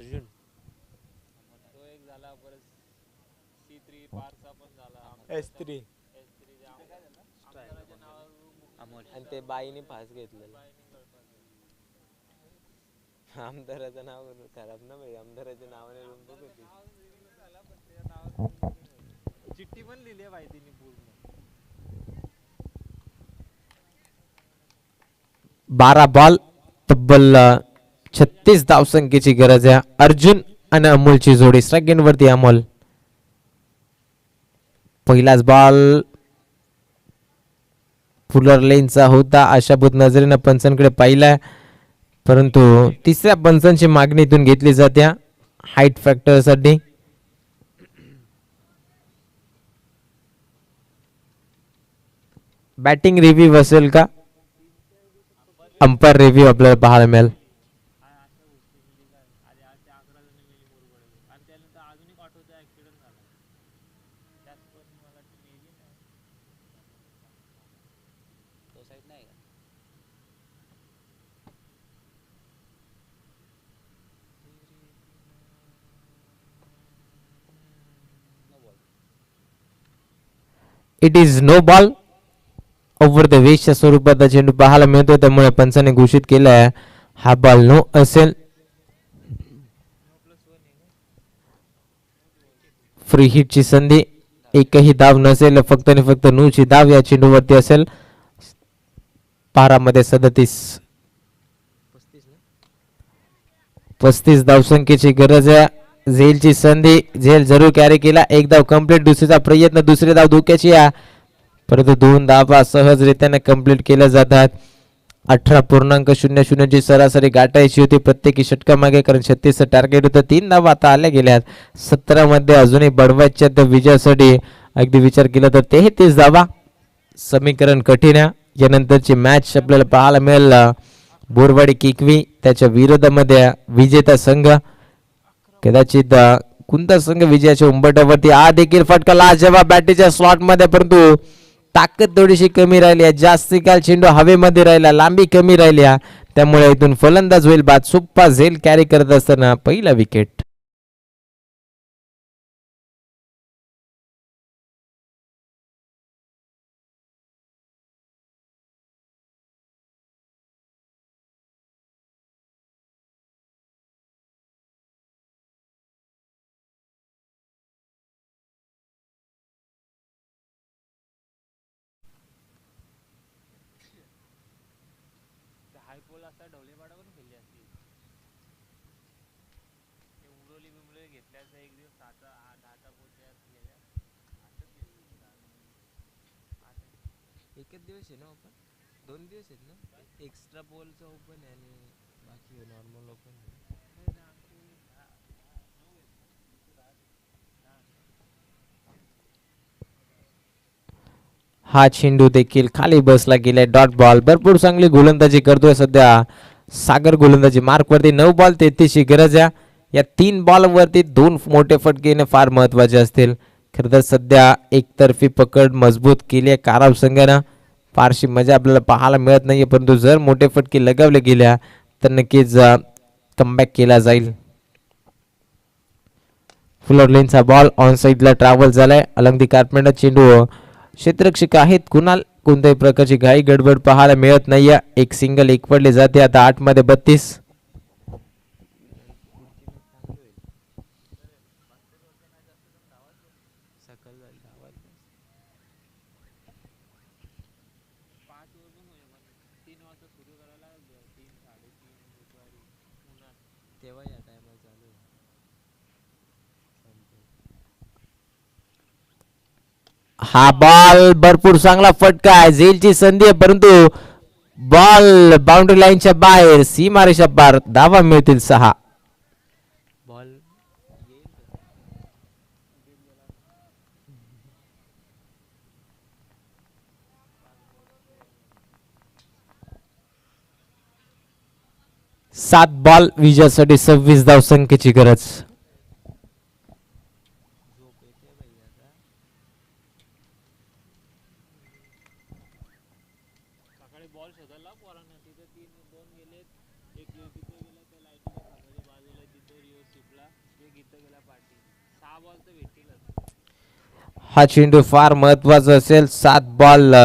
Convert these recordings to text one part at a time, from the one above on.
अर्जुन तो एक झाला. परत C3 पारचा पण झाला. S3 S3 आमदाराच्या नावावर आणि ते बाईने फास घेतलेला. आमदाराचं नाव खराब ना भाई, आमदाराच्या नावाने रूम बघ होती. चिठ्ठी पण लिहिली आहे भाई तिने पूर्ण. 12 बॉल तब्बल 36 धावसंख्येची गरज आहे. अर्जुन आणि अमोलची जोडी सेकंड वरती. अमोल पहिलाच बॉल फुलर लेनचा होता. आशाभूत नजरेनं पंचांकडे पाहिलाय, परंतु तिसऱ्या पंचांची मागणी इथून घेतली जाते हाईट फॅक्टर साठी. बॅटिंग रिव्ह्यू असेल का? अंपायर रिव्ह्यू आपल्याला पाहायला मिळेल. तो साईड नाही का? No ball. It is no ball. Over the वेस्टच्या स्वरूपात चेंडू पाहायला मिळतोय, त्यामुळे पंचाने घोषित केलाय हा बॉल नो असेल. फ्री हिटची संधी, एकही धाव नसेल. फक्त आणि फक्त नूची धाव या चेंडूवरती असेल. पारामध्ये 35 धावसंख्येची गरज आहे. झेलची संधी, झेल जरूर कॅरी केला. एक धाव कंप्लीट. दुसरीचा प्रयत्न, दुसरी धाव धोक्याची आहे, परंतु 2 धावा सहजरित्याने कंप्लीट केल्या जातात. 18.00 ची सरासरी गाठायची होती प्रत्येकी षटकामागे, कारण 36 टार्गेट होतं. 3 धावा आता आल्या गेल्यात. 17 मध्ये अजूनही बडवायच्या त्या विजयासाठी अगदी विचार केला तर 33 धावा. समीकरण कठीण आहे. यानंतरची मॅच आपल्याला पाहायला मिळेल बोरवाडी किकवी त्याच्या विरोधामध्ये विजेता संघ. कदाचित कोणता संघ विजयाच्या उंबरठ्यावरती. हा देखील फटका लाजवाब बॅटीच्या स्लॉट मध्ये, परंतु ताकद थोडीशी कमी राहिली आहे. जास्ती काल चेंडू हवेमध्ये राहिला, लांबी कमी राहिली, त्यामुळे इथून फलंदाज होईल बाद. सुप्पा झेल कॅरी करत असताना पहिला विकेट. हायपोल असा ढवलेपाडा पण खेळली असती. ते उमरोली बिमरोली घेतल्या असं एक दिवस 10चा पोट्या असलेल्या असंच घेतलं. एकच दिवस आहे ना ओपन? 2 दिवस आहेत ना? एक्स्ट्रा बॉलचं ओपन आहे आणि बाकी नॉर्मल ओपन आहे. हा चेंडू देखील खाली बसला गेलाय. Dot ball. भरपूर चांगली गोलंदाजी करतोय सध्या सागर गोलंदाजी मार्क वरती. 9 बॉल 33 ची गरज आहे. या 3 बॉल वरती 2 मोठे फटके येणे फार महत्वाचे असतील. खरं तर सध्या एकतर्फी पकड मजबूत केली आहे काराव संघानं. फारशी मजा आपल्याला पाहायला मिळत नाहीये, परंतु जर मोठे फटके लगावले गेल्या तर नक्कीच कमबॅक केला जाईल. फुलर लेनचा बॉल ऑन साइडला ट्रॅव्हल झालाय. अलंग दी कार्पेंटर चेंडू क्षेत्ररक्षक आहेत कुणाल. कोणत्याही प्रकारची घाई गडबड पाहायला मिळत नाहीये. एक सिंगल एक पडले जाते. आता 8 मध्ये 32. सकाळ झाली आवाज. 5 वर पण होईल, पण 3 वाजता सुरू करायला 3 3:30 दुपारी उन्हात. तेव्हा या टायमाला चालू आहे. हा बॉल भरपूर चांगला फटका आहे. झेलची संधी आहे, परंतु बॉल बाउंड्री लाईनच्या बाहेर. सीमारेषा पार. धावा मिळतील 6. बॉल येईल. 7 बॉल विजयासाठी 26 धावसंख्येची गरज. झोप येते भाई आता. सकाळी बॉल शोधायला पोरांना. तिथे 2 गेलेत. एक तिथे गेला त्या लाईटीच्या खांबाच्या बाजूला, तिथे रिओ 6 बॉल तर भेटतीलच. हा चेंडू फार महत्वाचा असेल. 7 बॉल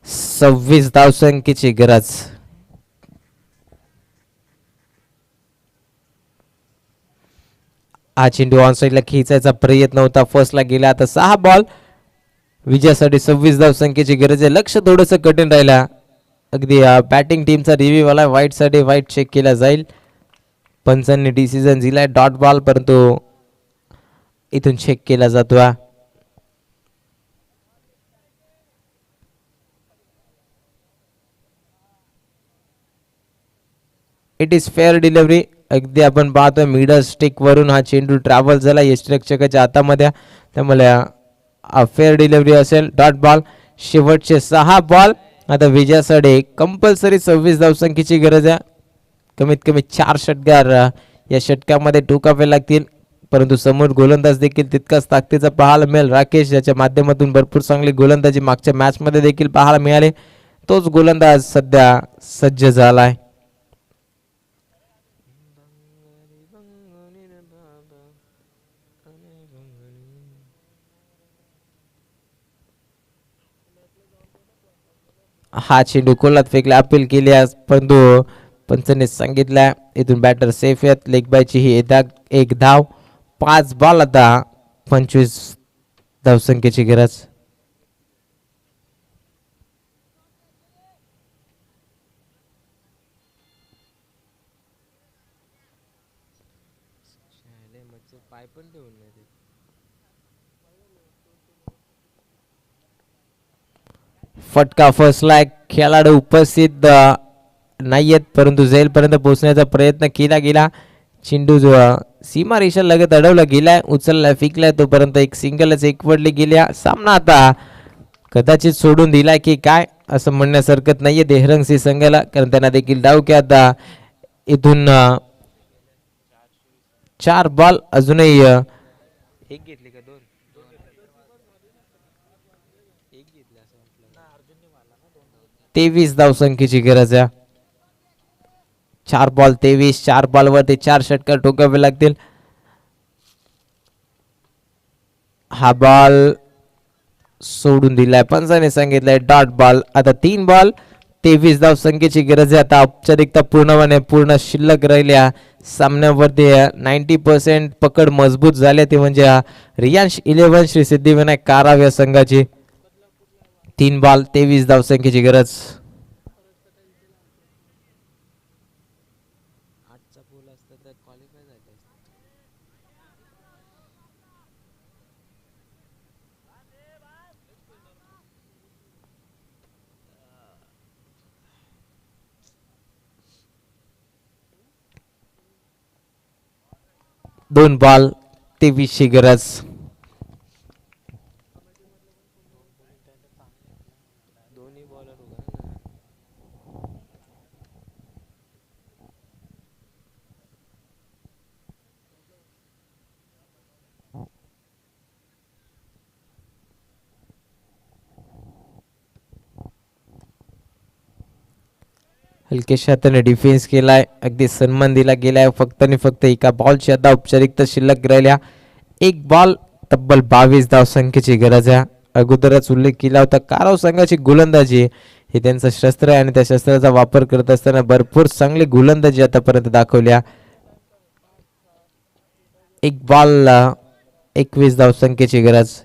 26 धावसंख्येची गरज. हा चेंडू ऑनसाईडला खेचायचा प्रयत्न होता, फर्स्टला गेला. आता 6 बॉल विजयासाठी 26 धावसंख्येची गरज आहे. लक्ष थोडस कठीण राहिला. अगदी बॅटिंग टीमचा रिव्ह्यू आला. वाईट साठी वाईट चेक केला जाईल. पंचांनी डिसिजन दिलाय डॉट बॉल, परंतु इथून चेक केला जातो. It is fair delivery. अगदी आपण पाहतोय मिडल स्टिक वरून हा चेंडू ट्रॅव्हल झाला यष्टिरक्षकाच्या हातामध्ये, त्यामुळे फेअर डिलिव्हरी असेल. Dot ball. शेवटचे 6 बॉल. आता विजयासाठी कंपल्सरी 26 धावसंख्येची गरज आहे. कमीत कमी 4 षटकार या षटकामध्ये टोकावे लागतील, परंतु समोर गोलंदाज देखील तितकाच ताकदीचा पाहायला मिळेल. राकेश याच्या माध्यमातून भरपूर चांगली गोलंदाजी मागच्या मॅच मध्ये देखील पाहायला मिळाली. तोच गोलंदाज सध्या सज्ज झालाय. हा चेंडू कोलात फेकला, अपील केली, परंतु पंचांनी सांगितलं इथून बॅटर सेफ आहेत. लेग बायची ही एक धाव. 5 बॉल आता 25 धावसंख्येची गरज. पाय पण ठेवून नाही ते. फटका फसलाय. खेळाडू उपस्थित नाहीयेत, परंतु झेलपर्यंत पोहोचण्याचा प्रयत्न केला गेला. चेंडू जो सीमा रेषा लगत अडवला गेलाय, उचलला फेकलाय, तोपर्यंत एक सिंगलच एकवडली गेल्या. सामना आता कदाचित सोडून दिलाय की काय असं म्हणण्यास हरकत नाहीये देहरंग सिंह संघाला, कारण त्यांना देखील डाव की आता इथून 4 बॉल अजूनही एक घेतली का 2 एक घेतली असं वाटलं. 23 धावसंख्येची गरज आहे. 4 बॉल 23. 4 बॉल वरती 4 षटकार ठोकावे लागतील. हा बॉल सोडून दिलाय, पंचाने सांगितलंय डॉट बॉल. आता 3 बॉल 23 धावसंख्येची गरज आहे. आता औपचारिकता पूर्ण शिल्लक राहिल्या सामन्यावरती. 90% पकड मजबूत झाली ती म्हणजे रियांश 11 श्री सिद्धिविनायक काराव या संघाची. 3 बॉल 23 धावसंख्येची गरज. 8चा पोल असता तर क्वालिफाय झाले असते. दोन बॉल 23 ची गरज. दोन्ही बॉलर उभा ना. हलकेशा हाताने डिफेन्स केलाय, अगदी सन्मान दिला गेलाय. फक्त आणि फक्त एका बॉलची आता औपचारिकता शिल्लक राहिल्या. 1 बॉल तब्बल 22 धावसंख्येची गरज आहे. अगोदरच उल्लेख केला होता काराव संघाची गोलंदाजी हे त्यांचं शस्त्र आहे आणि त्या शस्त्राचा वापर करत असताना भरपूर चांगली गोलंदाजी आतापर्यंत दाखवल्या. 1 बॉल 21 धावसंख्येची गरज.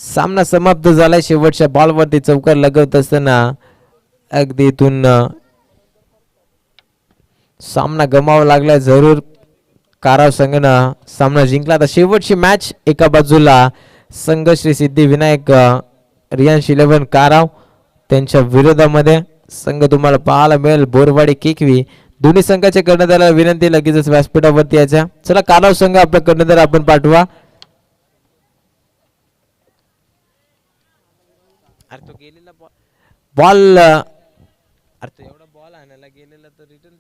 सामना समाप्त झालाय. शेवटच्या बॉलवरती चौकार लगवत असताना अगदी इथून सामना गमावा लागलाय. जरूर काराव संघानं सामना जिंकला. आता शेवटची मॅच एका बाजूला संघ श्री सिद्धिविनायक रियांश 11 काराव त्यांच्या विरोधामध्ये संघ तुम्हाला पाहायला मिळेल बोरवाडी केकवी. दोन्ही संघाच्या कर्णधाराला विनंती लगेचच व्यासपीठावरती यायच्या. चला काराव संघ आपला कर्णधार आपण पाठवा. अरे तो गेलेला बॉल बॉल अरे तो एवढा बॉल आणायला गेलेला तर रिटर्न